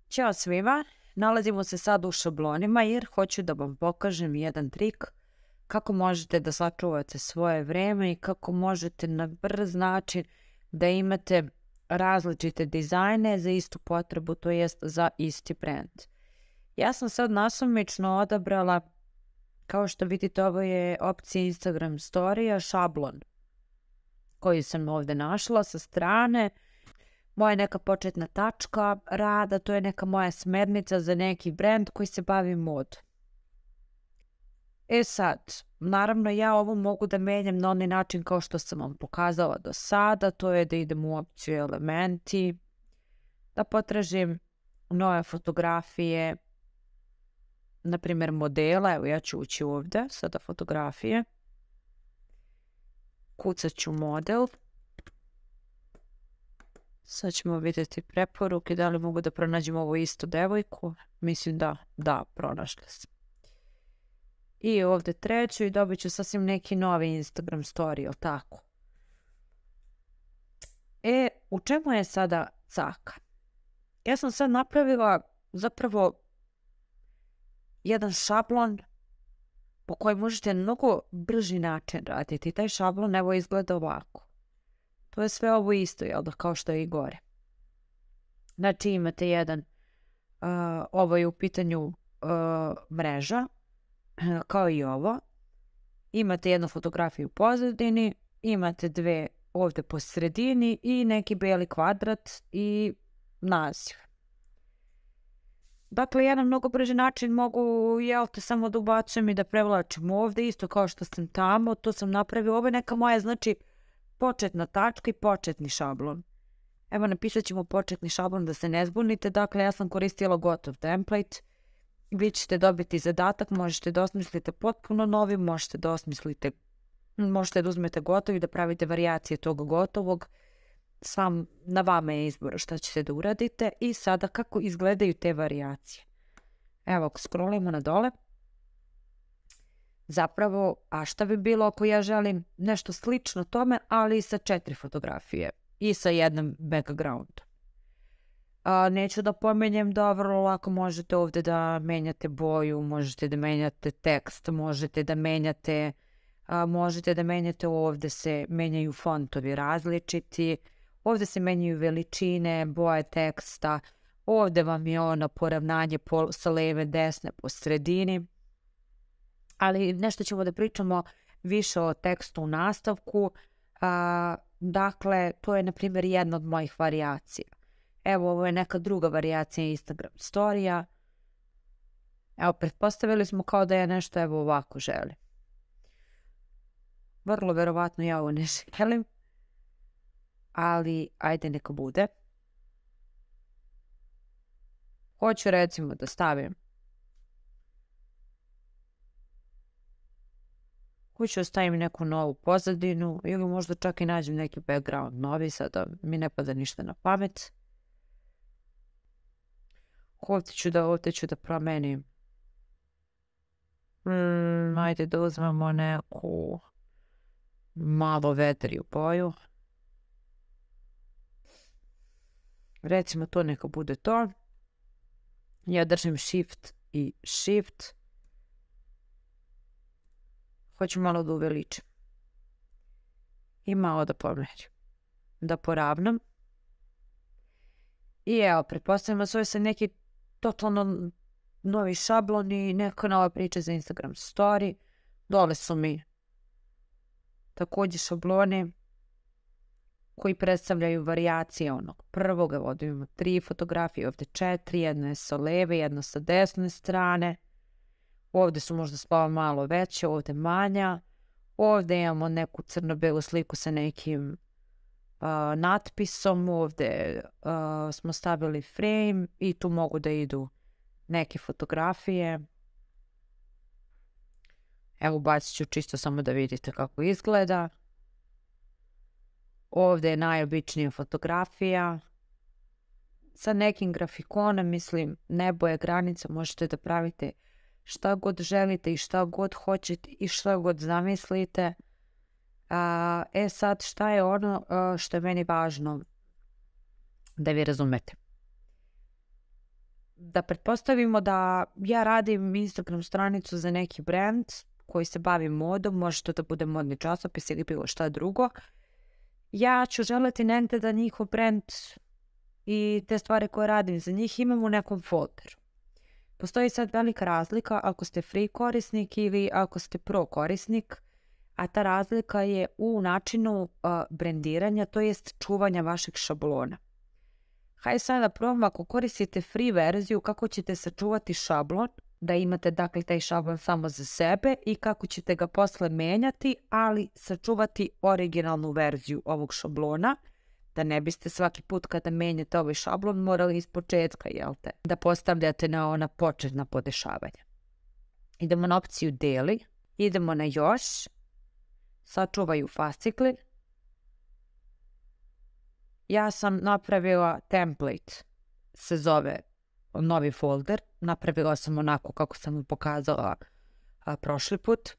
Ćao svima, nalazimo se sad u šablonima jer hoću da vam pokažem jedan trik kako možete da sačuvate svoje vreme i kako možete na brz način da imate različite dizajne za istu potrebu, to jest za isti brand. Ja sam sad nasumično odabrala, kao što vidite, ovo je opcija Instagram storija, šablon koji sam ovdje našla sa strane. Moja neka početna tačka rada, to je neka moja smernica za neki brand koji se bavi modom. Sad, naravno ja ovo mogu da menjam na onaj način kao što sam vam pokazala do sada, to je da idem u opciju elementi, da potražim nove fotografije, na primjer modela, evo ja ću ući ovdje, sada fotografije, kucat ću model. Sad ćemo vidjeti preporuke, da li mogu da pronađem ovu istu devojku. Mislim da, pronašla sam. I ovdje treću i dobit ću sasvim neki novi Instagram story, jel tako? U čemu je sada caka? Ja sam sad napravila zapravo jedan šablon po kojem možete na mnogo brži način raditi. Taj šablon evo izgleda ovako. To je sve ovo isto, jel da, kao što je i gore. Znači imate jedan, ovo je u pitanju mreža, kao i ovo. Imate jednu fotografiju u pozadini, imate dve ovdje po sredini i neki beli kvadrat i naziv. Dakle, jedan mnogo brži način mogu, jel te, samo da ubacujem i da prevlačim ovdje, isto kao što sam tamo, to sam napravila. Ovo je neka moja, znači, početna tačka i početni šablon. Evo, napisat ćemo početni šablon da se ne zbunite. Dakle, ja sam koristila gotov template. Vi ćete dobiti zadatak, možete da osmislite potpuno novi, možete da uzmete gotov i da pravite varijacije tog gotovog. Sam na vama je izbor šta ćete da uradite. I sada kako izgledaju te varijacije. Evo, ako scrollimo na dole. Zapravo, a šta bi bilo ako ja želim nešto slično tome, ali sa 4 fotografije i sa jednom backgroundom. Neću da pomenjem da vrlo lako možete ovdje da menjate boju, možete da menjate tekst, možete da menjate ovdje se menjaju fontovi različiti, ovdje se menjaju veličine, boje teksta, ovdje vam je ono poravnanje sa leve, desne po sredini. Ali nešto ćemo da pričamo više o tekstu u nastavku. Dakle, to je na primjer jedna od mojih varijacija. Evo, ovo je neka druga varijacija Instagram storija. Evo, pretpostavili smo kao da ja nešto evo ovako želim. Vrlo verovatno ja ovo ne želim. Ali, ajde neka bude. Hoću recimo da stavim. Hoću da stavim neku novu pozadinu ili možda čak i nađem neki background novi, sada mi ne pada ništa na pamet. Ovdje ću da promenim. Ajde da uzmemo neku malo vedriju boju. Recimo to neka bude to. Ja držim shift i shift. Hoću malo da uveličim. I malo da pomerim. Da poravnam. I evo, pretpostavljamo svoje se neki totalno novi šablon i neka nova priča za Instagram story. Dole su mi također šabloni koji predstavljaju varijacije onog prvog. Ovdje imamo 3 fotografije, ovdje 4, jedna je sa leve, jedna sa desne strane. Ovdje su možda slova malo veće, ovdje manja. Ovdje imamo neku crno-belu sliku sa nekim natpisom. Ovdje smo stavili frame i tu mogu da idu neke fotografije. Evo, bacit ću čisto samo da vidite kako izgleda. Ovdje je najobičnija fotografija. Sa nekim grafikonom, mislim, nebo je granica, možete da pravite šta god želite i šta god hoćete i šta god zamislite. Sad, šta je ono što je meni važno da vi razumete? Da pretpostavimo da ja radim Instagram stranicu za neki brand koji se bavi modom, može to da bude modni časopis ili bilo šta drugo. Ja ću želeti negde da njihov brand i te stvari koje radim za njih imam u nekom folderu. Postoji sad velika razlika ako ste free korisnik ili ako ste pro korisnik, a ta razlika je u načinu brendiranja, to jest čuvanja vašeg šablona. Hajde sad da probamo, ako koristite free verziju, kako ćete sačuvati šablon, da imate dakle taj šablon samo za sebe i kako ćete ga posle menjati, ali sačuvati originalnu verziju ovog šablona, da ne biste svaki put kada menjate ovaj šablon morali iz početka, jel te, da postavljate na ona početna podešavanja. Idemo na opciju deli, idemo na još, sačuvaju fascikli. Ja sam napravila template, se zove novi folder, napravila sam onako kako sam mu pokazala prošli put.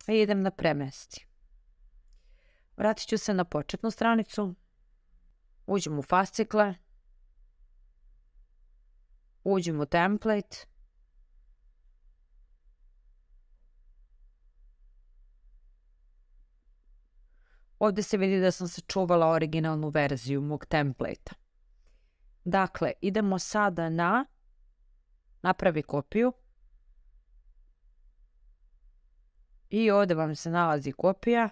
I idem na premesti. Vratit ću se na početnu stranicu, uđem u fascikle, uđem u template, ovdje se vidi da sam sačuvala originalnu verziju mog template-a. Dakle, idemo sada na napravi kopiju i ovdje vam se nalazi kopija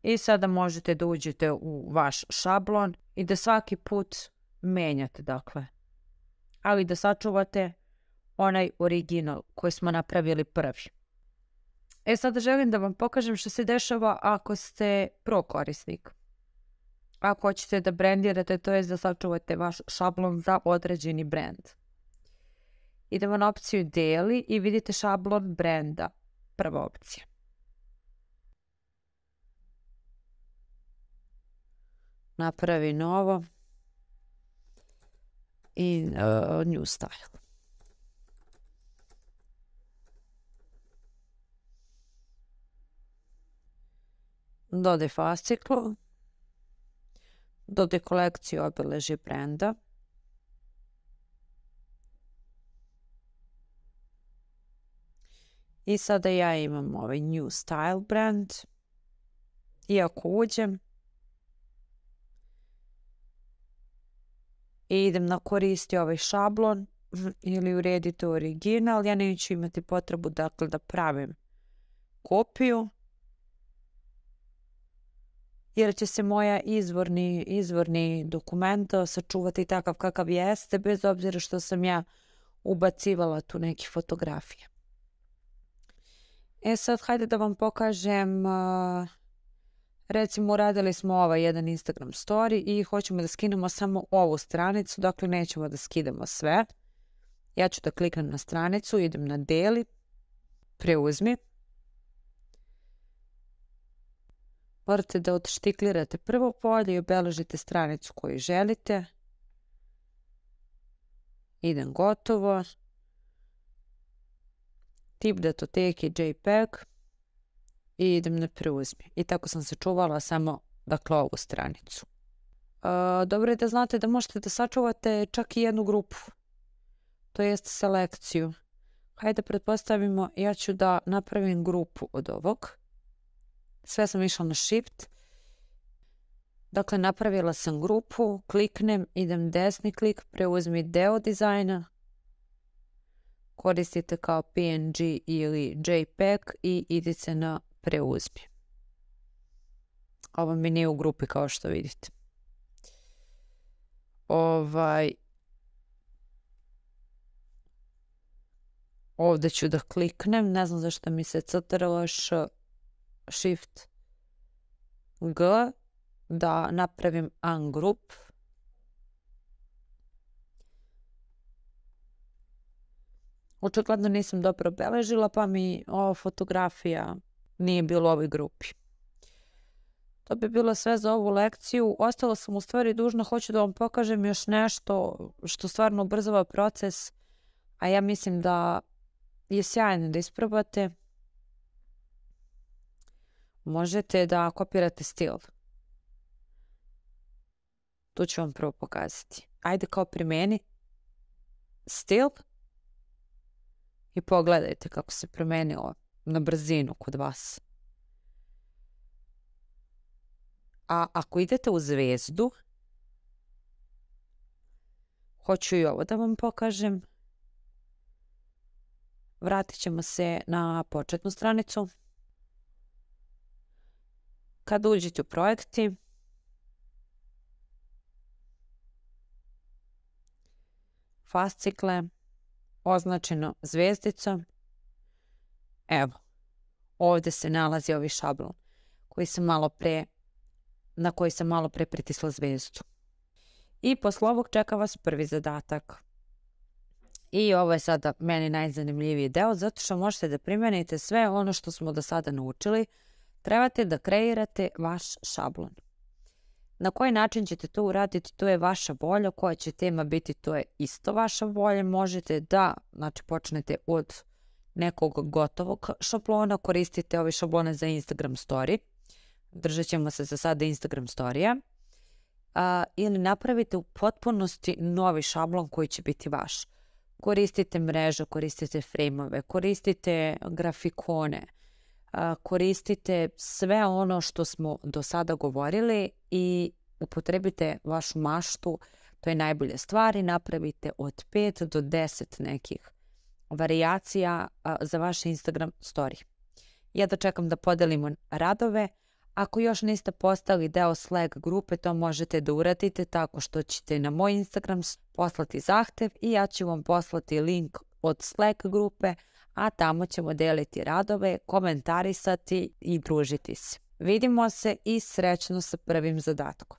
i sada možete da uđete u vaš šablon i da svaki put menjate, dakle, ali da sačuvate onaj original koji smo napravili prvi. Sada želim da vam pokažem što se dešava ako ste pro korisnik. Ako hoćete da brendirate, to je da sačuvate vaš šablon za određeni brand. Idemo na opciju deli i vidite šablon brenda. Prva opcija. Napravi novo i new style. Dodaj fasciklu, dodaj kolekciju obeležje brenda, i sada ja imam ovaj new style brand i ako uđem i idem na koristi ovaj šablon ili uredite original, ja neću imati potrebu dakle da pravim kopiju, jer će se moja izvorni dokument sačuvati takav kakav jeste, bez obzira što sam ja ubacivala tu neke fotografije. Sad hajde da vam pokažem, recimo uradili smo ovaj jedan Instagram story i hoćemo da skinemo samo ovu stranicu, dakle nećemo da skidamo sve. Ja ću da kliknem na stranicu, idem na deli, preuzmi. Morate da odštiklirate prvo polje i obeležite stranicu koju želite. Idem gotovo. Tip datoteke JPEG i idem na preuzmi. I tako sam sačuvala samo dakle ovu stranicu. Dobro je da znate da možete da sačuvate čak i jednu grupu, to jest selekciju. Hajde pretpostavimo, ja ću da napravim grupu od ovog. Sve sam išla na shift. Dakle, napravila sam grupu, kliknem, idem desni klik, preuzmi deo dizajna, koristite kao PNG ili JPEG i idite na preuzmi. Ovo mi nije u grupi kao što vidite. Ovdje ću da kliknem, ne znam zašto mi se crtalo Shift G, da napravim ungroup. Očigledno nisam dobro obeležila, pa mi ova fotografija nije bila u ovoj grupi. To bi bilo sve za ovu lekciju. Ostala sam u stvari dužna, hoću da vam pokažem još nešto što stvarno ubrzava proces, a ja mislim da je sjajno da isprobate. Možete da kopirate stil. Tu ću vam prvo pokazati. ajde kao primeni stil i pogledajte kako se promenilo na brzinu kod vas. A ako idete u zvezdu, hoću i ovo da vam pokažem. Vratit ćemo se na početnu stranicu. Kad uđete u projekti, fascikle, označeno zvezdicom. Evo, ovdje se nalazi ovaj šablon na koji sam malo pre pritisla zvezdu. I posle ovog čeka vas prvi zadatak. I ovo je sada meni najzanimljiviji deo, zato što možete da primenite sve ono što smo do sada naučili. Trebate da kreirate vaš šablon. Na koji način ćete to uraditi, to je vaša volja, koja će tema biti, to je isto vaša volja. Možete da počnete od nekog gotovog šablona, koristite ove šablone za Instagram story. Držat ćemo se za sada Instagram storija. Ili napravite u potpunosti novi šablon koji će biti vaš. Koristite mrežu, koristite frame-ove, koristite grafikone, koristite sve ono što smo do sada govorili i upotrebite vašu maštu, to je najbolja stvar, i napravite od 5 do 10 nekih varijacija za vaš Instagram story. Ja da čekam da podelimo radove. Ako još niste postali deo Slack grupe, to možete da uradite tako što ćete na moj Instagram poslati zahtev i ja ću vam poslati link od Slack grupe, a tamo ćemo deliti radove, komentarisati i družiti se. Vidimo se i srećno sa prvim zadatkom.